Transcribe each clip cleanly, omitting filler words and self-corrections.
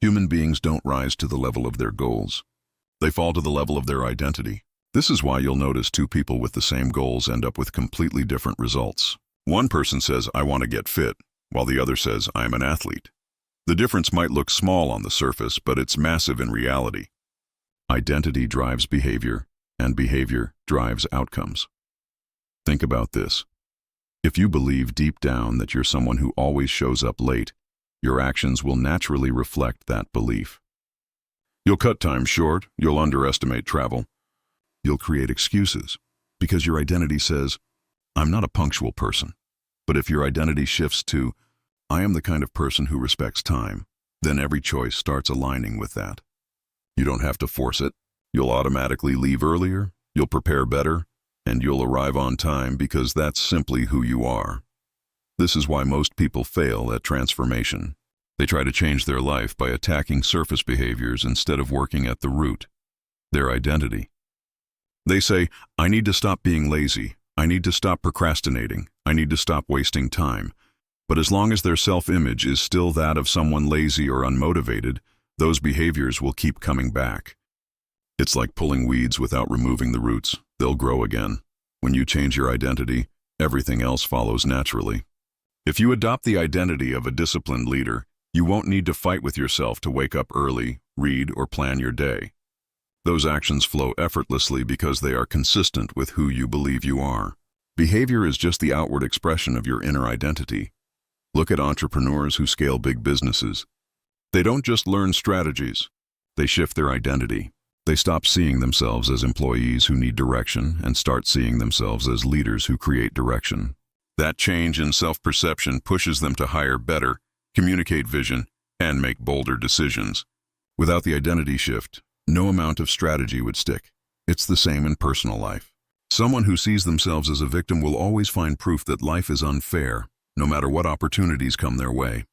Human beings don't rise to the level of their goals. They fall to the level of their identity. This is why you'll notice two people with the same goals end up with completely different results. One person says, I want to get fit, while the other says, I am an athlete. The difference might look small on the surface, but it's massive in reality. Identity drives behavior, and behavior drives outcomes. Think about this. If you believe deep down that you're someone who always shows up late, your actions will naturally reflect that belief. You'll cut time short, you'll underestimate travel. You'll create excuses, because your identity says, I'm not a punctual person. But if your identity shifts to, I am the kind of person who respects time, then every choice starts aligning with that. You don't have to force it. You'll automatically leave earlier, you'll prepare better, and you'll arrive on time because that's simply who you are. This is why most people fail at transformation. They try to change their life by attacking surface behaviors instead of working at the root, their identity. They say, I need to stop being lazy, I need to stop procrastinating, I need to stop wasting time. But as long as their self-image is still that of someone lazy or unmotivated, those behaviors will keep coming back. It's like pulling weeds without removing the roots. They'll grow again. When you change your identity, everything else follows naturally. If you adopt the identity of a disciplined leader, you won't need to fight with yourself to wake up early, read, or plan your day. Those actions flow effortlessly because they are consistent with who you believe you are. Behavior is just the outward expression of your inner identity. Look at entrepreneurs who scale big businesses. They don't just learn strategies, they shift their identity. They stop seeing themselves as employees who need direction and start seeing themselves as leaders who create direction. That change in self-perception pushes them to hire better, communicate vision, and make bolder decisions. Without the identity shift, no amount of strategy would stick. It's the same in personal life. Someone who sees themselves as a victim will always find proof that life is unfair, no matter what opportunities come their way.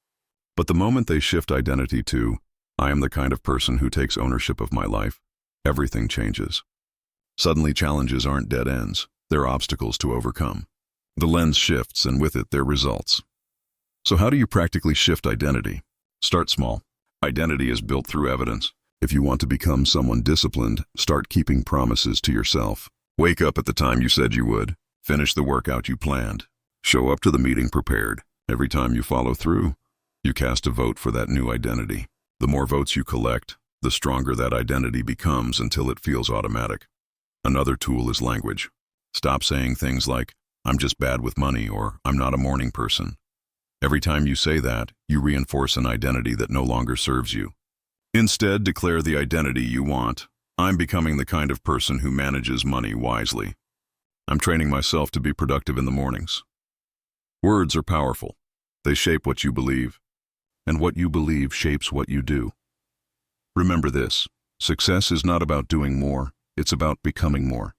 But the moment they shift identity to, I am the kind of person who takes ownership of my life, everything changes. Suddenly challenges aren't dead ends, they're obstacles to overcome. The lens shifts and with it their results. So how do you practically shift identity? Start small. Identity is built through evidence. If you want to become someone disciplined, start keeping promises to yourself. Wake up at the time you said you would. Finish the workout you planned. Show up to the meeting prepared. Every time you follow through, you cast a vote for that new identity. The more votes you collect, the stronger that identity becomes until it feels automatic. Another tool is language. Stop saying things like, I'm just bad with money, or I'm not a morning person. Every time you say that, you reinforce an identity that no longer serves you. Instead, declare the identity you want. I'm becoming the kind of person who manages money wisely. I'm training myself to be productive in the mornings. Words are powerful. They shape what you believe, and what you believe shapes what you do. Remember this, success is not about doing more, it's about becoming more.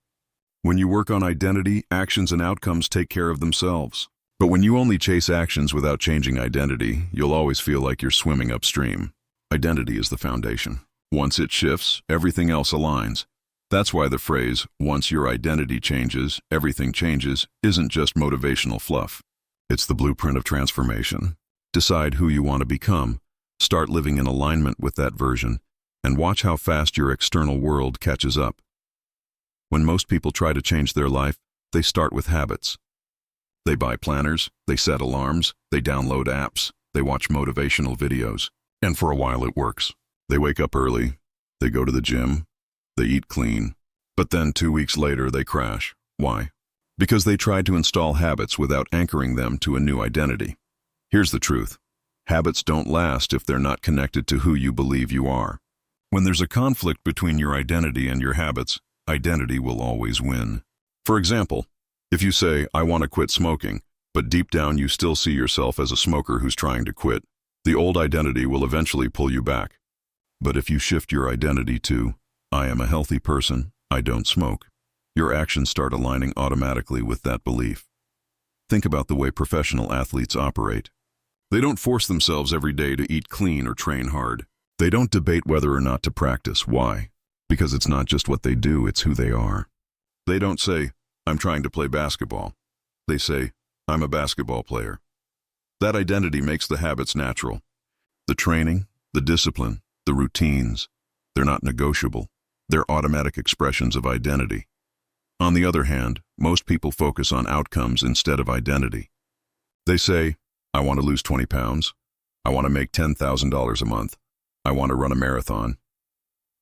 When you work on identity, actions and outcomes take care of themselves. But when you only chase actions without changing identity, you'll always feel like you're swimming upstream. Identity is the foundation. Once it shifts, everything else aligns. That's why the phrase, once your identity changes, everything changes, isn't just motivational fluff. It's the blueprint of transformation. Decide who you want to become, start living in alignment with that version, and watch how fast your external world catches up. When most people try to change their life, they start with habits. They buy planners, they set alarms, they download apps, they watch motivational videos. And for a while it works. They wake up early, they go to the gym, they eat clean, but then 2 weeks later they crash. Why? Because they tried to install habits without anchoring them to a new identity. Here's the truth. Habits don't last if they're not connected to who you believe you are. When there's a conflict between your identity and your habits, identity will always win. For example, if you say, I want to quit smoking, but deep down you still see yourself as a smoker who's trying to quit, the old identity will eventually pull you back. But if you shift your identity to, I am a healthy person, I don't smoke, your actions start aligning automatically with that belief. Think about the way professional athletes operate. They don't force themselves every day to eat clean or train hard. They don't debate whether or not to practice. Why? Because it's not just what they do, it's who they are. They don't say, I'm trying to play basketball. They say, I'm a basketball player. That identity makes the habits natural. The training, the The discipline, the routines, they're not negotiable. They're automatic expressions of identity. On the other hand, most people focus on outcomes instead of identity. They say, I want to lose 20 pounds. I want to make $10,000 a month. I want to run a marathon.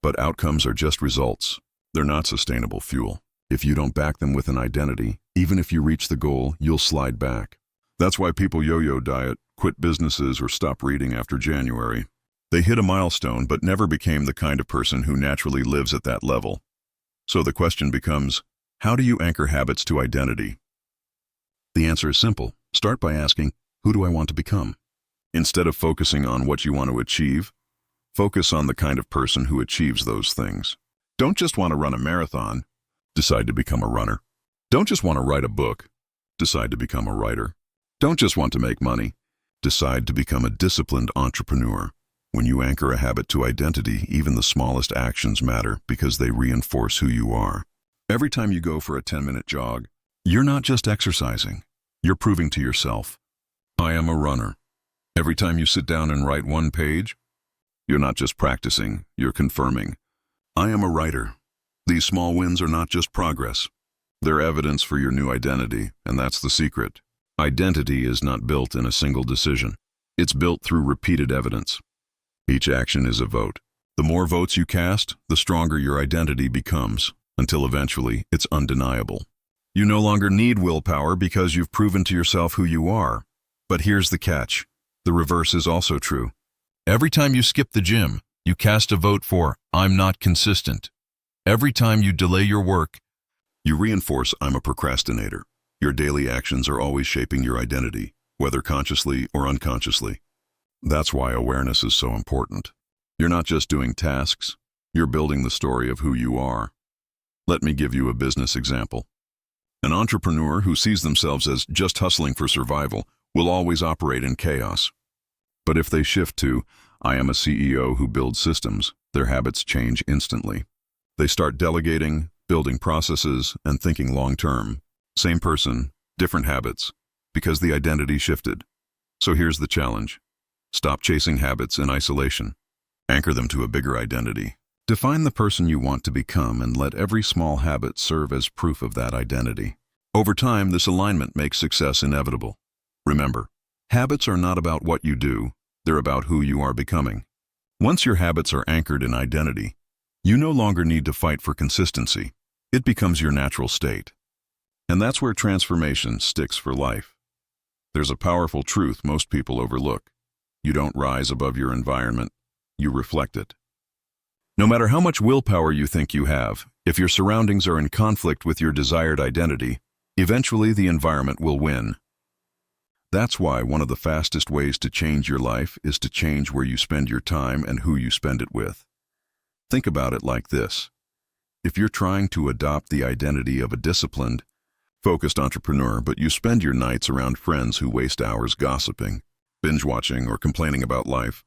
But outcomes are just results. They're not sustainable fuel. If you don't back them with an identity, even if you reach the goal, you'll slide back. That's why people yo-yo diet, quit businesses, or stop reading after January. They hit a milestone but never became the kind of person who naturally lives at that level. So the question becomes, how do you anchor habits to identity? The answer is simple. Start by asking, who do I want to become? Instead of focusing on what you want to achieve, focus on the kind of person who achieves those things. Don't just want to run a marathon. Decide to become a runner. Don't just want to write a book. Decide to become a writer. Don't just want to make money. Decide to become a disciplined entrepreneur. When you anchor a habit to identity, even the smallest actions matter because they reinforce who you are. Every time you go for a 10-minute jog, you're not just exercising. You're proving to yourself, I am a runner. Every time you sit down and write one page, you're not just practicing, you're confirming, I am a writer. These small wins are not just progress. They're evidence for your new identity, and that's the secret. Identity is not built in a single decision. It's built through repeated evidence. Each action is a vote. The more votes you cast, the stronger your identity becomes, until eventually it's undeniable. You no longer need willpower because you've proven to yourself who you are. But here's the catch. The reverse is also true. Every time you skip the gym, you cast a vote for, I'm not consistent. Every time you delay your work, you reinforce, I'm a procrastinator. Your daily actions are always shaping your identity, whether consciously or unconsciously. That's why awareness is so important. You're not just doing tasks, you're building the story of who you are. Let me give you a business example. An entrepreneur who sees themselves as just hustling for survival will always operate in chaos. But if they shift to, I am a CEO who builds systems, their habits change instantly. They start delegating, building processes, and thinking long-term. Same person, different habits, because the identity shifted. So here's the challenge. Stop chasing habits in isolation. Anchor them to a bigger identity. Define the person you want to become and let every small habit serve as proof of that identity. Over time, this alignment makes success inevitable. Remember, habits are not about what you do, they're about who you are becoming. Once your habits are anchored in identity, you no longer need to fight for consistency. It becomes your natural state. And that's where transformation sticks for life. There's a powerful truth most people overlook. You don't rise above your environment, you reflect it. No matter how much willpower you think you have, if your surroundings are in conflict with your desired identity, eventually the environment will win. That's why one of the fastest ways to change your life is to change where you spend your time and who you spend it with. Think about it like this. If you're trying to adopt the identity of a disciplined, focused entrepreneur, but you spend your nights around friends who waste hours gossiping, binge-watching, or complaining about life,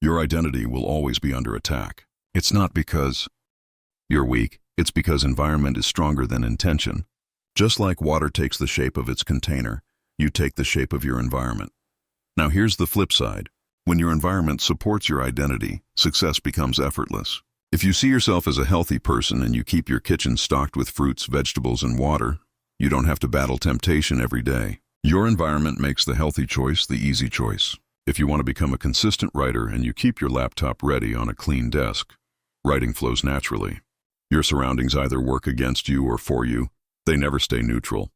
your identity will always be under attack. It's not because you're weak, it's because environment is stronger than intention. Just like water takes the shape of its container, you take the shape of your environment. Now here's the flip side. When your environment supports your identity, success becomes effortless. If you see yourself as a healthy person and you keep your kitchen stocked with fruits, vegetables, and water, you don't have to battle temptation every day. Your environment makes the healthy choice the easy choice. If you want to become a consistent writer and you keep your laptop ready on a clean desk, writing flows naturally. Your surroundings either work against you or for you. They never stay neutral.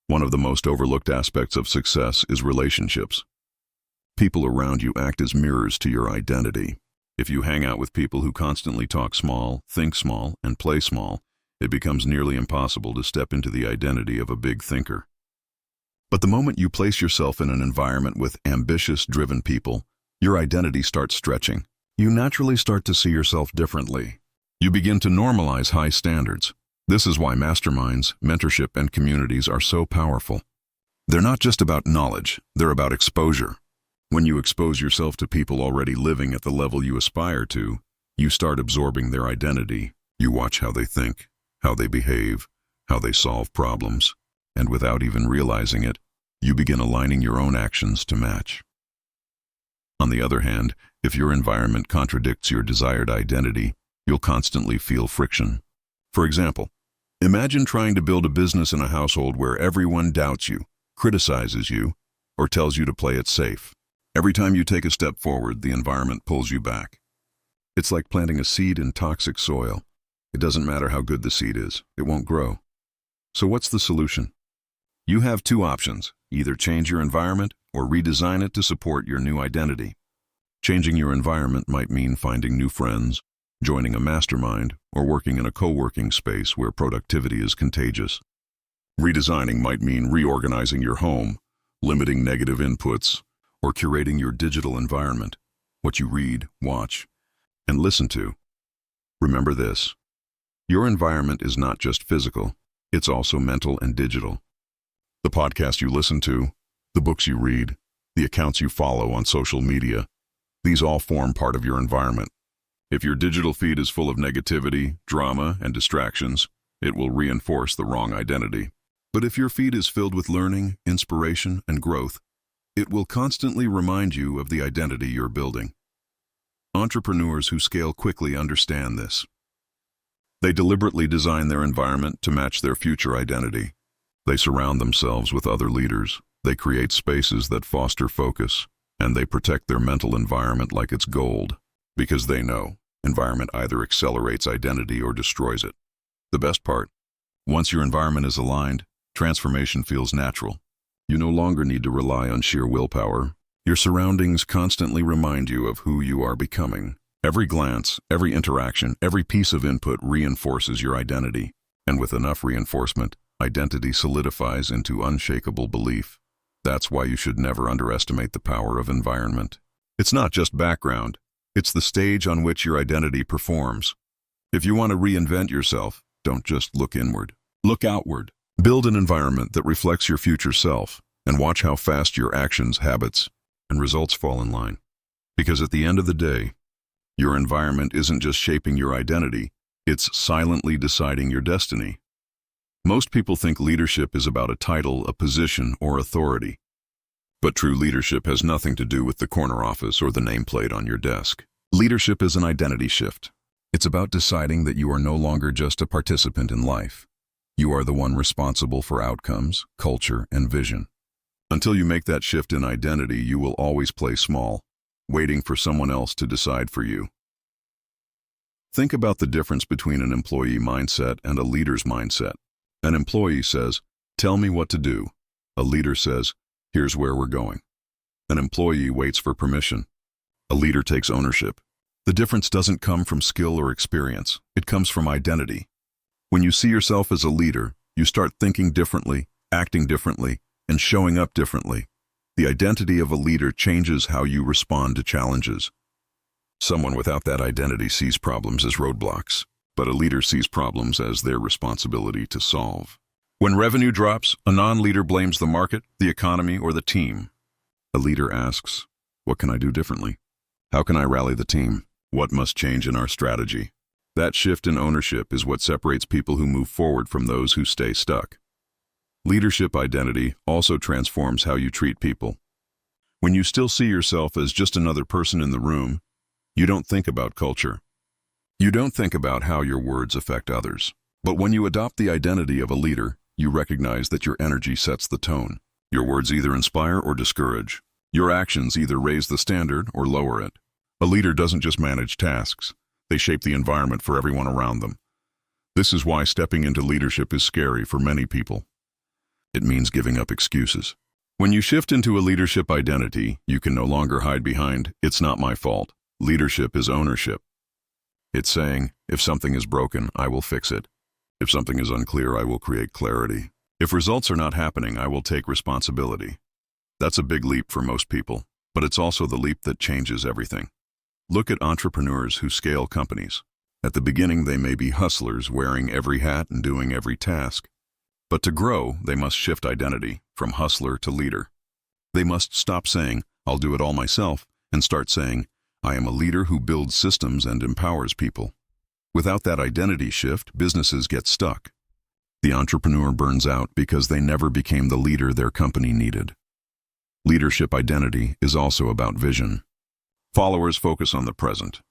One of the most overlooked aspects of success is relationships. People around you act as mirrors to your identity. If you hang out with people who constantly talk small, think small, and play small, it becomes nearly impossible to step into the identity of a big thinker. But the moment you place yourself in an environment with ambitious, driven people, your identity starts stretching. You naturally start to see yourself differently. You begin to normalize high standards. This is why masterminds, mentorship, and communities are so powerful. They're not just about knowledge, they're about exposure. When you expose yourself to people already living at the level you aspire to, you start absorbing their identity. You watch how they think, how they behave, how they solve problems, and without even realizing it, you begin aligning your own actions to match. On the other hand, If your environment contradicts your desired identity, you'll constantly feel friction. For example, imagine trying to build a business in a household where everyone doubts you, criticizes you, or tells you to play it safe. Every time you take a step forward, the environment pulls you back. It's like planting a seed in toxic soil. It doesn't matter how good the seed is, it won't grow. So what's the solution? You have two options: either change your environment or redesign it to support your new identity. Changing your environment might mean finding new friends, joining a mastermind, or working in a co-working space where productivity is contagious. Redesigning might mean reorganizing your home, limiting negative inputs, or curating your digital environment, what you read, watch, and listen to. Remember this: your environment is not just physical, it's also mental and digital. The podcast you listen to, the books you read, the accounts you follow on social media, these all form part of your environment. If your digital feed is full of negativity, drama, and distractions, it will reinforce the wrong identity. But if your feed is filled with learning, inspiration, and growth, it will constantly remind you of the identity you're building. Entrepreneurs who scale quickly understand this. They deliberately design their environment to match their future identity. They surround themselves with other leaders. They create spaces that foster focus, and they protect their mental environment like it's gold, because they know environment either accelerates identity or destroys it. The best part: once your environment is aligned, transformation feels natural. You no longer need to rely on sheer willpower. Your surroundings constantly remind you of who you are becoming. Every glance, every interaction, every piece of input reinforces your identity. And with enough reinforcement, identity solidifies into unshakable belief. That's why you should never underestimate the power of environment. It's not just background, it's the stage on which your identity performs. If you want to reinvent yourself, don't just look inward. Look outward. Build an environment that reflects your future self, and watch how fast your actions, habits, and results fall in line. Because at the end of the day, your environment isn't just shaping your identity, it's silently deciding your destiny. Most people think leadership is about a title, a position, or authority. But true leadership has nothing to do with the corner office or the nameplate on your desk. Leadership is an identity shift. It's about deciding that you are no longer just a participant in life. You are the one responsible for outcomes, culture, and vision. Until you make that shift in identity, you will always play small, waiting for someone else to decide for you. Think about the difference between an employee mindset and a leader's mindset. An employee says, "Tell me what to do." A leader says, "Here's where we're going." An employee waits for permission. A leader takes ownership. The difference doesn't come from skill or experience. It comes from identity. When you see yourself as a leader, you start thinking differently, acting differently, and showing up differently. The identity of a leader changes how you respond to challenges. Someone without that identity sees problems as roadblocks, but a leader sees problems as their responsibility to solve. When revenue drops, a non-leader blames the market, the economy, or the team. A leader asks, "What can I do differently? How can I rally the team? What must change in our strategy?" That shift in ownership is what separates people who move forward from those who stay stuck. Leadership identity also transforms how you treat people. When you still see yourself as just another person in the room, you don't think about culture. You don't think about how your words affect others. But when you adopt the identity of a leader, you recognize that your energy sets the tone. Your words either inspire or discourage. Your actions either raise the standard or lower it. A leader doesn't just manage tasks. They shape the environment for everyone around them. This is why stepping into leadership is scary for many people. It means giving up excuses. When you shift into a leadership identity, you can no longer hide behind, "It's not my fault." Leadership is ownership. It's saying, if something is broken, I will fix it. If something is unclear, I will create clarity. If results are not happening, I will take responsibility. That's a big leap for most people, but it's also the leap that changes everything. Look at entrepreneurs who scale companies. At the beginning, they may be hustlers wearing every hat and doing every task. But to grow, they must shift identity from hustler to leader. They must stop saying, "I'll do it all myself," and start saying, "I am a leader who builds systems and empowers people." Without that identity shift, businesses get stuck. The entrepreneur burns out because they never became the leader their company needed. Leadership identity is also about vision. Followers focus on the present.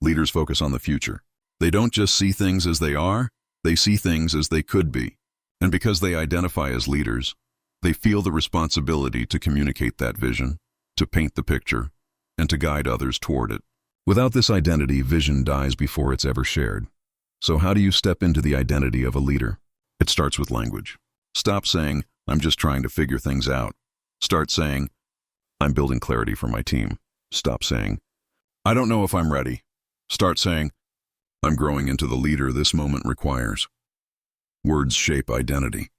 Leaders focus on the future. They don't just see things as they are, they see things as they could be. And because they identify as leaders, they feel the responsibility to communicate that vision, to paint the picture, and to guide others toward it. Without this identity, vision dies before it's ever shared. So how do you step into the identity of a leader? It starts with language. Stop saying, "I'm just trying to figure things out." Start saying, "I'm building clarity for my team." Stop saying, "I don't know if I'm ready." Start saying, "I'm growing into the leader this moment requires." Words shape identity,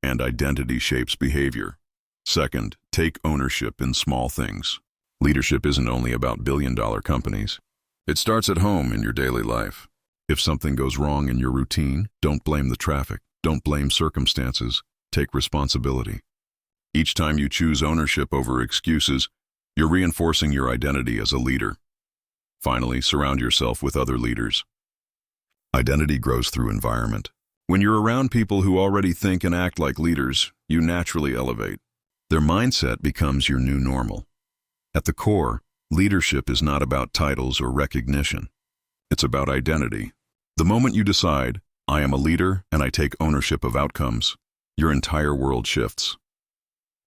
and identity shapes behavior. Second, take ownership in small things. Leadership isn't only about billion-dollar companies. It starts at home in your daily life. If something goes wrong in your routine, don't blame the traffic. Don't blame circumstances. Take responsibility. Each time you choose ownership over excuses, you're reinforcing your identity as a leader. Finally, surround yourself with other leaders. Identity grows through environment. When you're around people who already think and act like leaders, you naturally elevate. Their mindset becomes your new normal. At the core, leadership is not about titles or recognition. It's about identity. The moment you decide, "I am a leader and I take ownership of outcomes," your entire world shifts.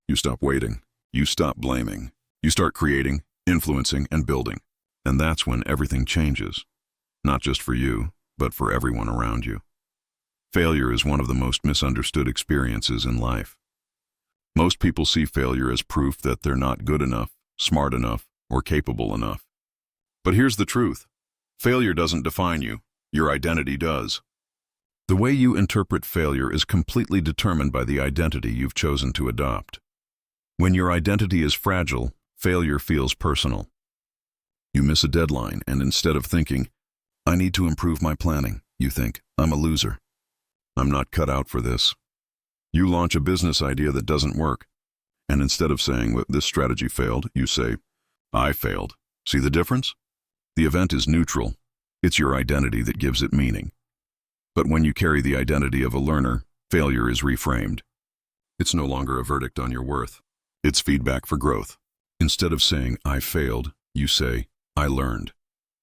You stop waiting. You stop blaming. You start creating, influencing, and building. And that's when everything changes. Not just for you, but for everyone around you. Failure is one of the most misunderstood experiences in life. Most people see failure as proof that they're not good enough, smart enough, or capable enough. But here's the truth. Failure doesn't define you. Your identity does. The way you interpret failure is completely determined by the identity you've chosen to adopt. When your identity is fragile, failure feels personal. You miss a deadline, and instead of thinking, "I need to improve my planning," you think, "I'm a loser. I'm not cut out for this." You launch a business idea that doesn't work, and instead of saying, "Well, this strategy failed," you say, "I failed." See the difference? The event is neutral. It's your identity that gives it meaning. But when you carry the identity of a learner, failure is reframed. It's no longer a verdict on your worth. It's feedback for growth. Instead of saying, "I failed," you say, "I learned."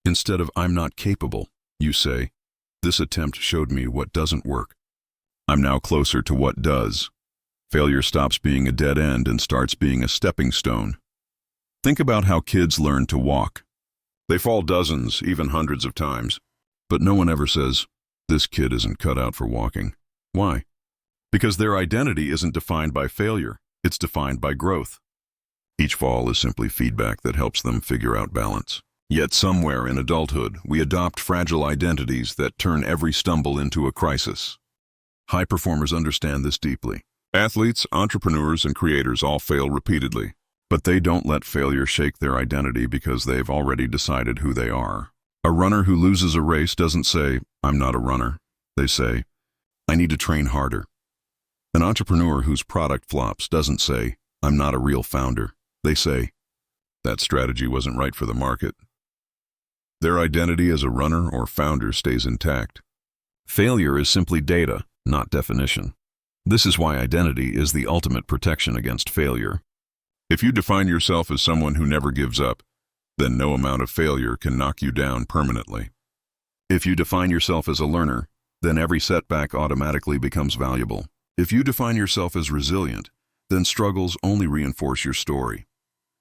Instead of "I'm not capable," you say, "This attempt showed me what doesn't work. I'm now closer to what does." Failure stops being a dead end and starts being a stepping stone. Think about how kids learn to walk. They fall dozens, even hundreds of times. But no one ever says, "This kid isn't cut out for walking." Why? Because their identity isn't defined by failure. It's defined by growth. Each fall is simply feedback that helps them figure out balance. Yet somewhere in adulthood, we adopt fragile identities that turn every stumble into a crisis. High performers understand this deeply. Athletes, entrepreneurs, and creators all fail repeatedly, but they don't let failure shake their identity because they've already decided who they are. A runner who loses a race doesn't say, "I'm not a runner." They say, "I need to train harder." An entrepreneur whose product flops doesn't say, "I'm not a real founder." They say, "That strategy wasn't right for the market." Their identity as a runner or founder stays intact. Failure is simply data, not definition. This is why identity is the ultimate protection against failure. If you define yourself as someone who never gives up, then no amount of failure can knock you down permanently. If you define yourself as a learner, then every setback automatically becomes valuable. If you define yourself as resilient, then struggles only reinforce your story.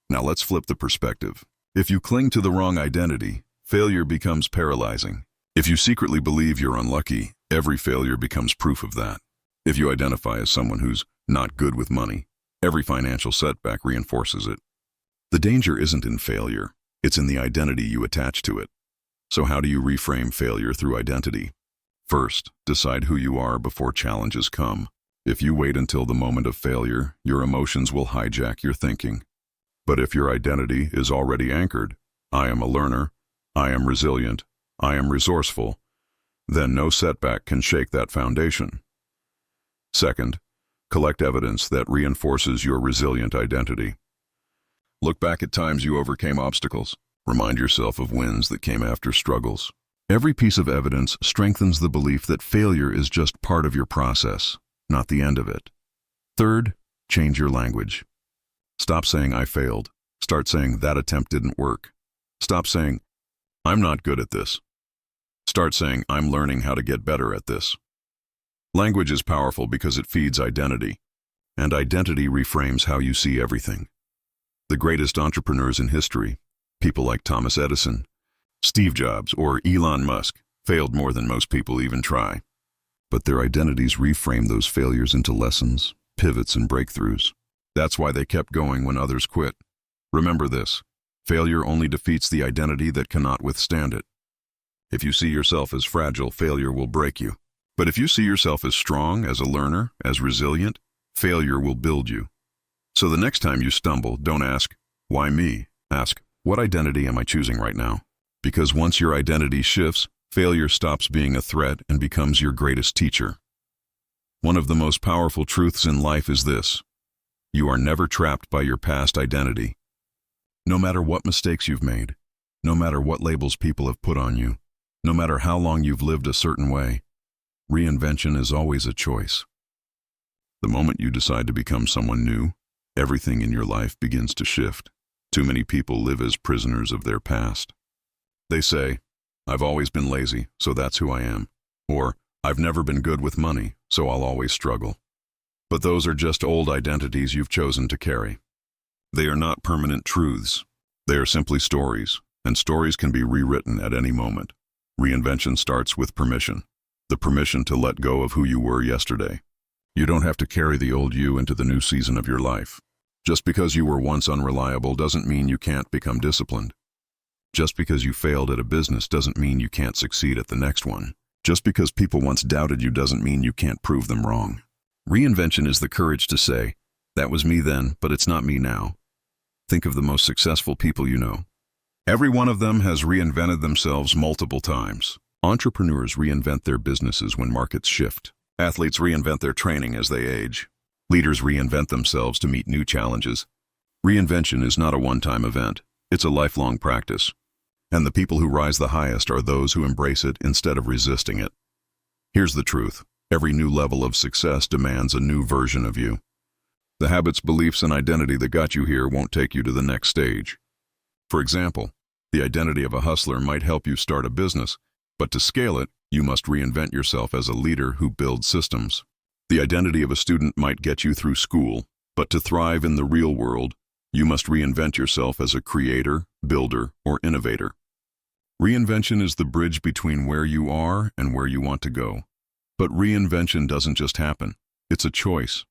Now let's flip the perspective. If you cling to the wrong identity, failure becomes paralyzing. If you secretly believe you're unlucky, every failure becomes proof of that. If you identify as someone who's not good with money, every financial setback reinforces it. The danger isn't in failure, it's in the identity you attach to it. So how do you reframe failure through identity? First, decide who you are before challenges come. If you wait until the moment of failure, your emotions will hijack your thinking. But if your identity is already anchored, "I am a learner, I am resilient, I am resourceful," then no setback can shake that foundation. Second, collect evidence that reinforces your resilient identity. Look back at times you overcame obstacles. Remind yourself of wins that came after struggles. Every piece of evidence strengthens the belief that failure is just part of your process, not the end of it. Third, change your language. Stop saying "I failed." Start saying "that attempt didn't work." Stop saying, I'm not good at this. Start saying, I'm learning how to get better at this. Language is powerful because it feeds identity, and identity reframes how you see everything. The greatest entrepreneurs in history, people like Thomas Edison, Steve Jobs, or Elon Musk, failed more than most people even try. But their identities reframe those failures into lessons, pivots, and breakthroughs. That's why they kept going when others quit. Remember this: failure only defeats the identity that cannot withstand it. If you see yourself as fragile, failure will break you. But if you see yourself as strong, as a learner, as resilient, failure will build you. So the next time you stumble, don't ask, why me? Ask, what identity am I choosing right now? Because once your identity shifts, failure stops being a threat and becomes your greatest teacher. One of the most powerful truths in life is this: you are never trapped by your past identity. No matter what mistakes you've made, no matter what labels people have put on you, no matter how long you've lived a certain way, reinvention is always a choice. The moment you decide to become someone new, everything in your life begins to shift. Too many people live as prisoners of their past. They say, I've always been lazy, so that's who I am. Or, I've never been good with money, so I'll always struggle. But those are just old identities you've chosen to carry. They are not permanent truths. They are simply stories, and stories can be rewritten at any moment. Reinvention starts with permission. The permission to let go of who you were yesterday. You don't have to carry the old you into the new season of your life. Just because you were once unreliable doesn't mean you can't become disciplined. Just because you failed at a business doesn't mean you can't succeed at the next one. Just because people once doubted you doesn't mean you can't prove them wrong. Reinvention is the courage to say, that was me then, but it's not me now. Think of the most successful people you know. Every one of them has reinvented themselves multiple times. Entrepreneurs reinvent their businesses when markets shift. Athletes reinvent their training as they age. Leaders reinvent themselves to meet new challenges. Reinvention is not a one-time event. It's a lifelong practice. And the people who rise the highest are those who embrace it instead of resisting it. Here's the truth: every new level of success demands a new version of you. The habits, beliefs, and identity that got you here won't take you to the next stage. For example, the identity of a hustler might help you start a business, but to scale it, you must reinvent yourself as a leader who builds systems. The identity of a student might get you through school, but to thrive in the real world, you must reinvent yourself as a creator, builder, or innovator. Reinvention is the bridge between where you are and where you want to go. But reinvention doesn't just happen. It's a choice.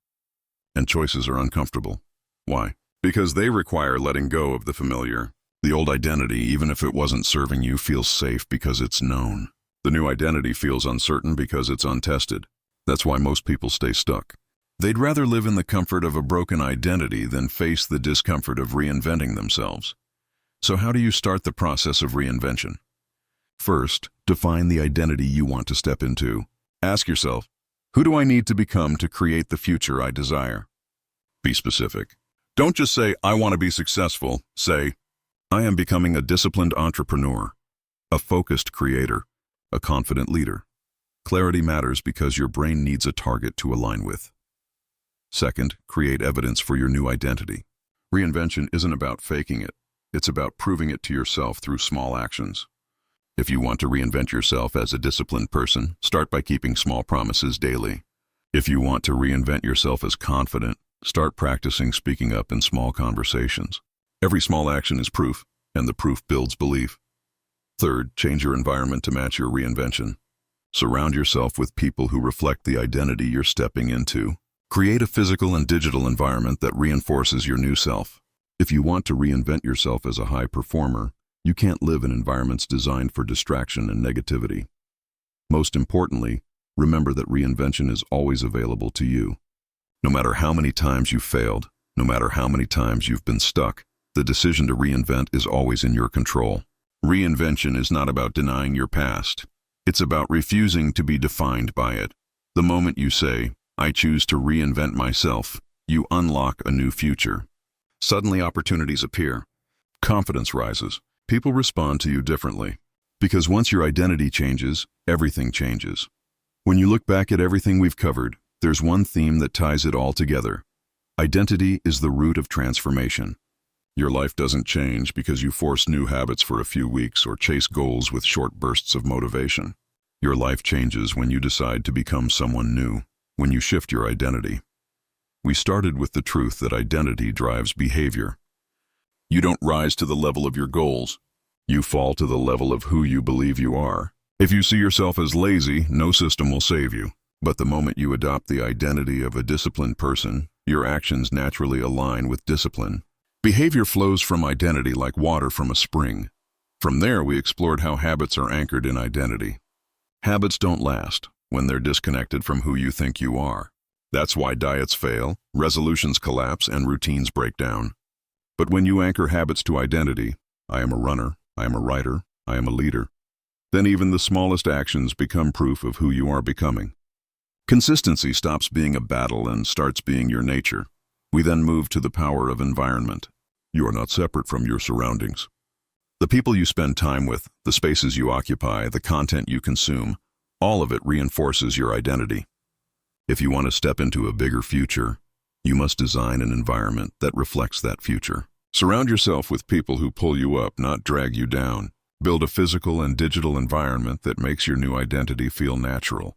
And choices are uncomfortable. Why? Because they require letting go of the familiar. The old identity, even if it wasn't serving you, feels safe because it's known. The new identity feels uncertain because it's untested. That's why most people stay stuck. They'd rather live in the comfort of a broken identity than face the discomfort of reinventing themselves. So how do you start the process of reinvention? First, define the identity you want to step into. Ask yourself, who do I need to become to create the future I desire? Be specific. Don't just say, I want to be successful. Say, I am becoming a disciplined entrepreneur, a focused creator, a confident leader. Clarity matters because your brain needs a target to align with. Second, create evidence for your new identity. Reinvention isn't about faking it. It's about proving it to yourself through small actions. If you want to reinvent yourself as a disciplined person, start by keeping small promises daily. If you want to reinvent yourself as confident, start practicing speaking up in small conversations. Every small action is proof, and the proof builds belief. Third, change your environment to match your reinvention. Surround yourself with people who reflect the identity you're stepping into. Create a physical and digital environment that reinforces your new self. If you want to reinvent yourself as a high performer, you can't live in environments designed for distraction and negativity. Most importantly, remember that reinvention is always available to you. No matter how many times you've failed, no matter how many times you've been stuck, the decision to reinvent is always in your control. Reinvention is not about denying your past. It's about refusing to be defined by it. The moment you say, I choose to reinvent myself, you unlock a new future. Suddenly opportunities appear. Confidence rises. People respond to you differently. Because once your identity changes, everything changes. When you look back at everything we've covered, there's one theme that ties it all together. Identity is the root of transformation. Your life doesn't change because you force new habits for a few weeks or chase goals with short bursts of motivation. Your life changes when you decide to become someone new, when you shift your identity. We started with the truth that identity drives behavior. You don't rise to the level of your goals. You fall to the level of who you believe you are. If you see yourself as lazy, no system will save you. But the moment you adopt the identity of a disciplined person, your actions naturally align with discipline. Behavior flows from identity like water from a spring. From there, we explored how habits are anchored in identity. Habits don't last when they're disconnected from who you think you are. That's why diets fail, resolutions collapse, and routines break down. But when you anchor habits to identity, I am a runner, I am a writer, I am a leader, then even the smallest actions become proof of who you are becoming. Consistency stops being a battle and starts being your nature. We then move to the power of environment. You are not separate from your surroundings. The people you spend time with, the spaces you occupy, the content you consume, all of it reinforces your identity. If you want to step into a bigger future, you must design an environment that reflects that future. Surround yourself with people who pull you up, not drag you down. Build a physical and digital environment that makes your new identity feel natural.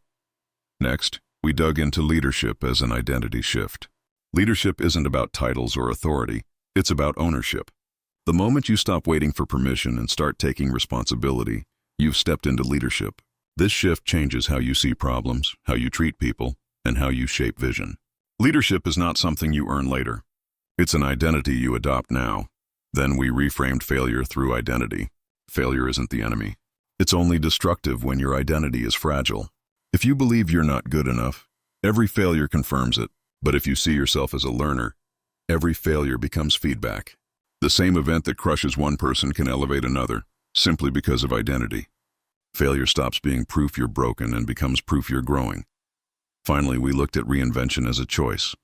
Next, we dug into leadership as an identity shift. Leadership isn't about titles or authority, it's about ownership. The moment you stop waiting for permission and start taking responsibility, you've stepped into leadership. This shift changes how you see problems, how you treat people, and how you shape vision. Leadership is not something you earn later. It's an identity you adopt now. Then we reframed failure through identity. Failure isn't the enemy. It's only destructive when your identity is fragile. If you believe you're not good enough, every failure confirms it. But if you see yourself as a learner, every failure becomes feedback. The same event that crushes one person can elevate another, simply because of identity. Failure stops being proof you're broken and becomes proof you're growing. Finally, we looked at reinvention as a choice.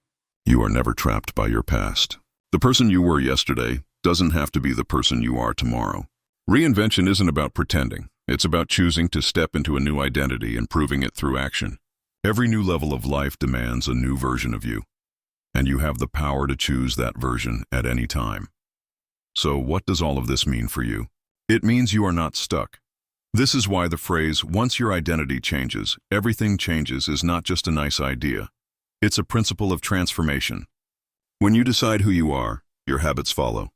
You are never trapped by your past. The person you were yesterday doesn't have to be the person you are tomorrow. Reinvention isn't about pretending. It's about choosing to step into a new identity and proving it through action. Every new level of life demands a new version of you, and you have the power to choose that version at any time. So what does all of this mean for you? It means you are not stuck. This is why the phrase, "once your identity changes, everything changes," is not just a nice idea. It's a principle of transformation. When you decide who you are, your habits follow.